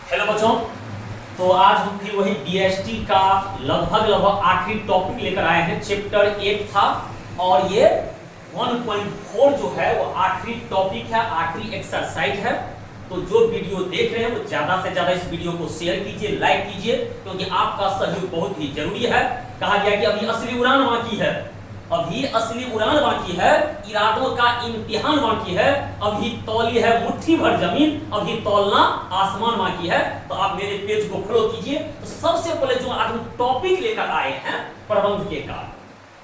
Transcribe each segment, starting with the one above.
Hello बच्चों, तो आज हम फिर वही बीएसटी का लगभग आखिरी टॉपिक लेकर आए हैं। चैप्टर 8 था और ये 1.4 जो है वो आखिरी टॉपिक है, आखिरी एक्सरसाइज है। तो जो वीडियो देख रहे हैं वो ज्यादा से ज्यादा इस वीडियो को शेयर कीजिए, लाइक कीजिए, क्योंकि आपका सहयोग बहुत ही जरूरी है। कहा गया कि अभी असली उड़ान बाकी है, अभी असली उड़ान बाकी है, इरादों का इम्तिहान बाकी है, अभी तौली है मुट्ठी भर जमीन, अभी तौलना आसमान बाकी है। तो आप मेरे पेज को फॉलो कीजिए। तो सबसे पहले जो आज हम टॉपिक लेकर आए हैं प्रबंध के कार्य,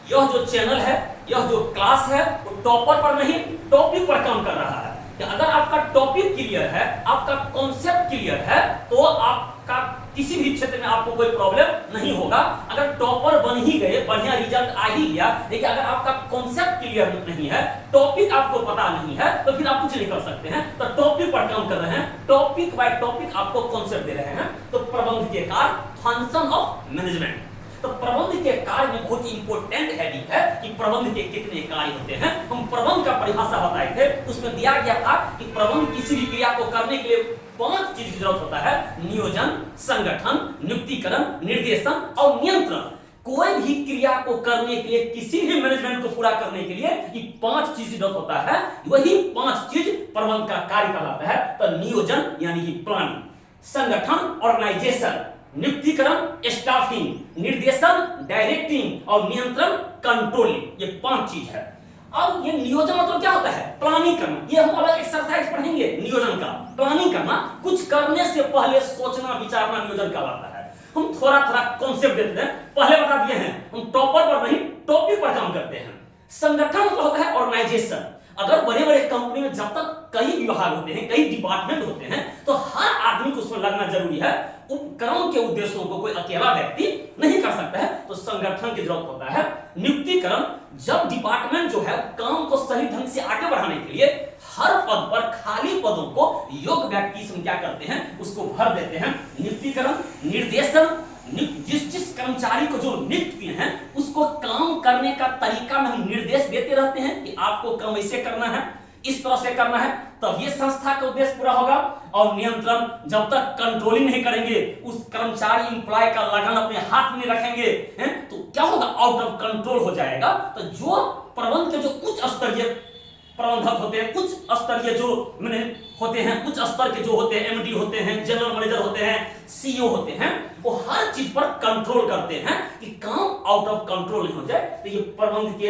यह जो चैनल है, यह जो क्लास है वो टॉपर पर नहीं टॉपिक पर काम कर रहा है। कि अगर आपका टॉपिक क्लियर है, आपका कॉन्सेप्ट क्लियर है, तो आपका किसी भी क्षेत्र में आपको कोई प्रॉब्लम नहीं होगा। अगर टॉपर बन ही गए, बढ़िया रिजल्ट आ ही गया, लेकिन अगर आपका कॉन्सेप्ट क्लियर नहीं है, टॉपिक आपको पता नहीं है, तो फिर आप कुछ नहीं कर सकते हैं। तो टॉपिक पर काम कर रहे हैं, टॉपिक बाय टॉपिक आपको कॉन्सेप्ट दे रहे हैं। तो प्रबंध के कार्य, फंक्शन ऑफ मैनेजमेंट। तो प्रबंध के कार्य में बहुत इंपॉर्टेंट हेडिंग है कि प्रबंध के कितने कार्य होते हैं। हम प्रबंध का परिभाषा बताए थे, उसमें दिया गया था कि प्रबंध किसी भी क्रिया को करने के लिए 5 चीज की जरूरत होता है: नियोजन, संगठन, नियुक्तिकरण, निर्देशन और नियंत्रण। कोई भी क्रिया को करने के लिए, किसी भी मैनेजमेंट को पूरा करने के लिए ये 5 चीज की जरूरत होता है। वही 5 चीज प्रबंध का कार्य कहलाता है। तो नियोजन यानी कि प्लानिंग, संगठन ऑर्गेनाइजेशन, नियुक्तिकरण स्टाफिंग, निर्देशन डायरेक्टिंग और नियंत्रण कंट्रोलिंग। ये 5 चीज है। अब ये नियोजन मतलब क्या होता है? प्लानिंग करना। ये हम अलग एक्सरसाइज पढ़ेंगे। नियोजन का प्लानिंग करना, कुछ करने से पहले सोचना विचारना नियोजन कहलाता है। हम थोड़ा थोड़ा कॉन्सेप्ट देते हैं, पहले बता दिए हैं। हम टॉपर पर नहीं टॉपिक पर काम करते हैं। संगठन मतलब होता है ऑर्गेनाइजेशन। अगर बड़े बड़े कंपनी में जब तक कई विभाग होते हैं, कई डिपार्टमेंट होते हैं, तो हर आदमी को उसमें लगना जरूरी है। उपक्रम के उद्देश्यों को कोई अकेला व्यक्ति नहीं कर सकता है, तो संगठन की जरूरत होता है। नियुक्तिकरण, जब डिपार्टमेंट जो है काम को सही ढंग से आगे बढ़ाने के लिए हर पद पर खाली पदों को योग्य व्यक्ति से क्या करते हैं, उसको भर देते हैं। नियुक्तिकरण, निर्देशन, जिस कर्मचारी को जो नियुक्त किए हैं उसको काम करने का तरीका में हम निर्देश देते रहते हैं कि आपको काम ऐसे करना है, इस तरह से करना है, तब ये संस्था का उद्देश्य पूरा होगा। और नियंत्रण, जब तक कंट्रोलिंग नहीं करेंगे, उस कर्मचारी एम्प्लॉय का लगन अपने हाथ में रखेंगे, तो क्या होगा? आउट ऑफ कंट्रोल हो जाएगा। तो जो प्रबंध के जो उच्च स्तरीय प्रबंधक होते हैं, उच्च स्तरीय जो होते हैं, उच्च स्तर के जो होते हैं, एमडी होते हैं, जनरल मैनेजर होते हैं, सीईओ होते हैं, वो हर चीज पर कंट्रोल करते हैं कि काम आउट ऑफ कंट्रोल नहीं हो जाए। तो ये प्रबंध के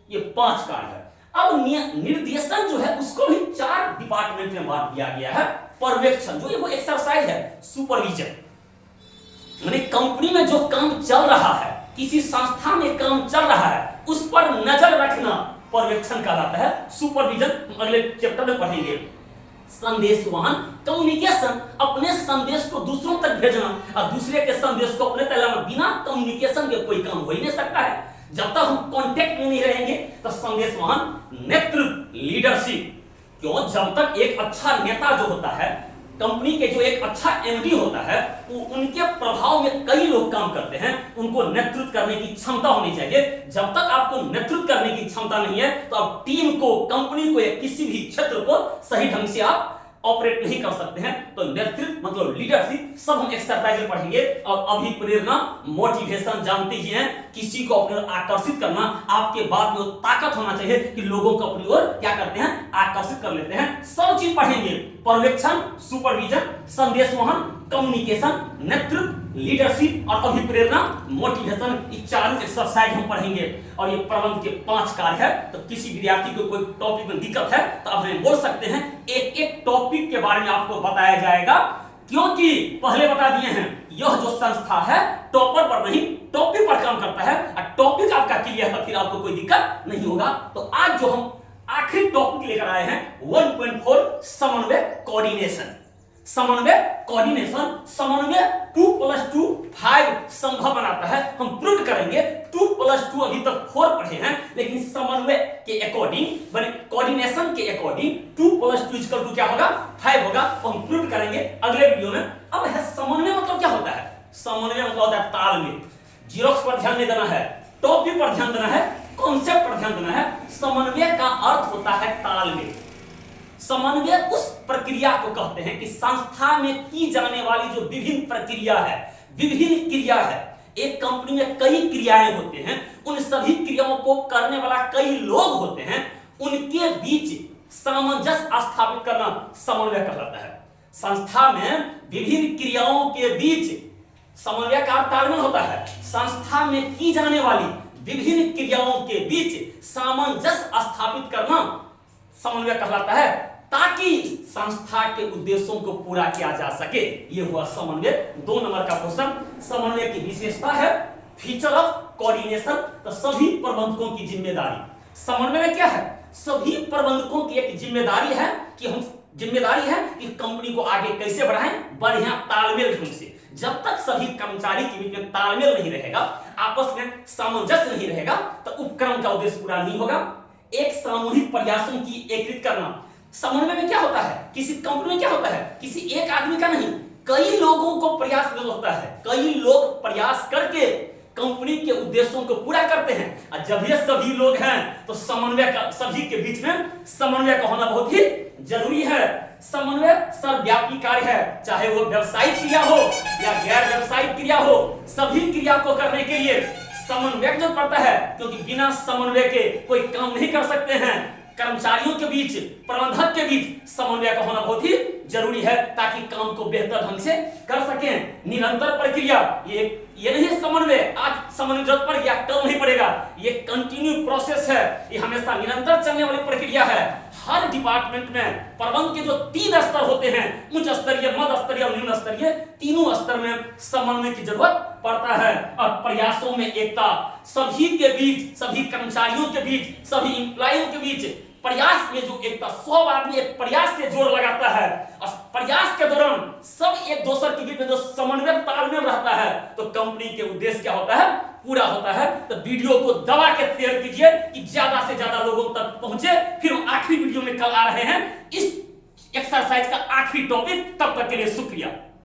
ये 5 कार्य है। अब निर्देशन जो है उसको भी 4 डिपार्टमेंट में बांट दिया गया है। पर्यवेक्षण, जो ये वो एक्सरसाइज है, सुपरविजन, यानी कंपनी में जो काम चल रहा है, किसी संस्था में काम चल रहा है, उस पर नजर रखना पर्यवेक्षण कहलाता है। सुपरविजन अगले चैप्टर में पढ़ेंगे। संदेश वहन, कम्युनिकेशन, अपने संदेश को दूसरों तक भेजना और दूसरे के संदेश को अपने तक लाना। बिना कम्युनिकेशन के कोई काम हो ही नहीं सकता है। जब तक हम कांटेक्ट में नहीं रहेंगे तो संदेश वहन, नेतृत्व, लीडरशिप। क्यों? जब तक एक अच्छा नेता जो होता है, कंपनी के जो एक अच्छा एमडी होता है, उनके प्रभाव में कई लोग काम करते हैं, उनको नेतृत्व करने की क्षमता होनी चाहिए। जब तक आपको नेतृत्व करने की क्षमता नहीं है तो आप टीम को, कंपनी को या किसी भी क्षेत्र को सही ढंग से आप ऑपरेट नहीं कर सकते हैं। तो नेतृत्व मतलब लीडरशिप सब हम एक्सरसाइज में पढ़ेंगे। और अभिप्रेरणा, मोटिवेशन, जानते ही हैं, किसी को अपनी ओर आकर्षित करना। आपके बात में ताकत होना चाहिए कि लोगों को अपनी ओर क्या करते हैं, आकर्षित कर लेते हैं। सब चीज पढ़ेंगे। पर्यवेक्षण, सुपरविजन, संदेश वहन, कम्युनिकेशन, नेतृत्व, लीडरशिप और अभिप्रेरणा, मोटिवेशन, ये 4 एक्सरसाइज हम पढ़ेंगे। और ये प्रबंध के 5 कार्य है। तो किसी विद्यार्थी को कोई टॉपिक में दिक्कत है तो आप हमें बोल सकते हैं। एक एक टॉपिक के बारे में आपको बताया जाएगा, क्योंकि पहले बता दिए हैं यह जो संस्था है टॉपर पर नहीं टॉपिक पर काम करता है। और टॉपिक आपका क्लियर है, फिर आपको कोई दिक्कत नहीं होगा। तो आज जो हम आखिरी टॉपिक लेकर आए हैं 1.4, समन्वय कोऑर्डिनेशन। समन्वय कोऑर्डिनेशन, समन्वय 2+2 5 संभव बनाता है। हम प्रूव करेंगे। 2+2 अभी तक 4 पढ़े हैं, लेकिन समन्वय के अकॉर्डिंग, कोऑर्डिनेशन के अकॉर्डिंग 2+2 क्या होगा? 5 होगा। तो हम प्रूव करेंगे अगले वीडियो में। अब है समन्वय मतलब क्या होता है? समन्वय मतलब होता है तालमेल। जीरोक्स पर ध्यान नहीं देना है, टॉपिक पर ध्यान देना है, कॉन्सेप्ट पर ध्यान देना है। समन्वय का अर्थ होता है तालमेल। समन्वय उस प्रक्रिया को कहते हैं कि संस्था में की जाने वाली जो विभिन्न प्रक्रिया है, विभिन्न क्रिया है, एक कंपनी में कई क्रियाएं होते हैं, उन सभी क्रियाओं को करने वाला कई लोग होते हैं, उनके बीच सामंजस्य स्थापित करना समन्वय कहलाता है। संस्था में विभिन्न क्रियाओं के बीच समन्वय का तालमेल होता है। संस्था में की जाने वाली विभिन्न क्रियाओं के बीच सामंजस्य स्थापित करना समन्वय कहलाता है, ताकि संस्था के उद्देश्यों को पूरा किया जा सके। यह हुआ समन्वय। 2 नंबर का क्वेश्चन, समन्वय की विशेषता है फीचर ऑफ कोऑर्डिनेशन, तो सभी प्रबंधकों की जिम्मेदारी। समन्वय में क्या है? सभी प्रबंधकों की एक जिम्मेदारी है कि कंपनी को आगे कैसे बढ़ाएं, बढ़िया तालमेल ढंग से। जब तक सभी कर्मचारी के बीच में तालमेल नहीं रहेगा, आपस में सामंजस्य नहीं रहेगा, तो उपक्रम का उद्देश्य पूरा नहीं होगा। एक सामूहिक प्रयासों की एकीकृत करना। समन्वय में क्या होता है? किसी कंपनी में क्या होता है? किसी एक आदमी का नहीं, कई लोगों को प्रयास होता है। कई लोग प्रयास करके कंपनी के उद्देश्यों को पूरा करते हैं, और जब ये सभी लोग हैं तो समन्वय का, सभी के बीच में समन्वय का होना बहुत ही जरूरी है। समन्वय सर्वव्यापी कार्य है, चाहे वो व्यवसायिक क्रिया हो या गैर व्यवसायिक क्रिया हो, सभी क्रिया को करने के लिए समन्वय जरूरत पड़ता है, क्योंकि बिना समन्वय के कोई काम नहीं कर सकते हैं। कर्मचारियों के बीच, प्रबंधक के बीच समन्वय का होना बहुत ही जरूरी है, ताकि काम को बेहतर ढंग से कर सकें। निरंतर प्रक्रिया, ये नहीं समन्वय आज समन्वय जरूरत पड़ गया कल नहीं पड़ेगा, ये कंटिन्यू प्रोसेस है, ये हमेशा निरंतर चलने वाली प्रक्रिया है। हर डिपार्टमेंट में प्रबंधन के जो 3 स्तर होते हैं, उच्च स्तरीय, मध्य स्तरीय और निम्न स्तरीय, तीनों स्तर में समन्वय की जरूरत पड़ता है। और प्रयासों में एकता, सभी के बीच, सभी कर्मचारियों के बीच, सभी एम्प्लॉइयों के बीच प्रयास में जो एकता, 100 आदमी एक प्रयास से जोर लगाता है, और प्रयास के दौरान सब एक दूसरे के बीच में जो समन्वय तालमेल रहता है, तो कंपनी के उद्देश्य क्या होता है? पूरा होता है। तो वीडियो को दबा के शेयर कीजिए कि ज्यादा से ज्यादा लोगों तक पहुंचे। फिर आखिरी वीडियो में कल आ रहे हैं इस एक्सरसाइज का आखिरी टॉपिक। तब तक के लिए शुक्रिया।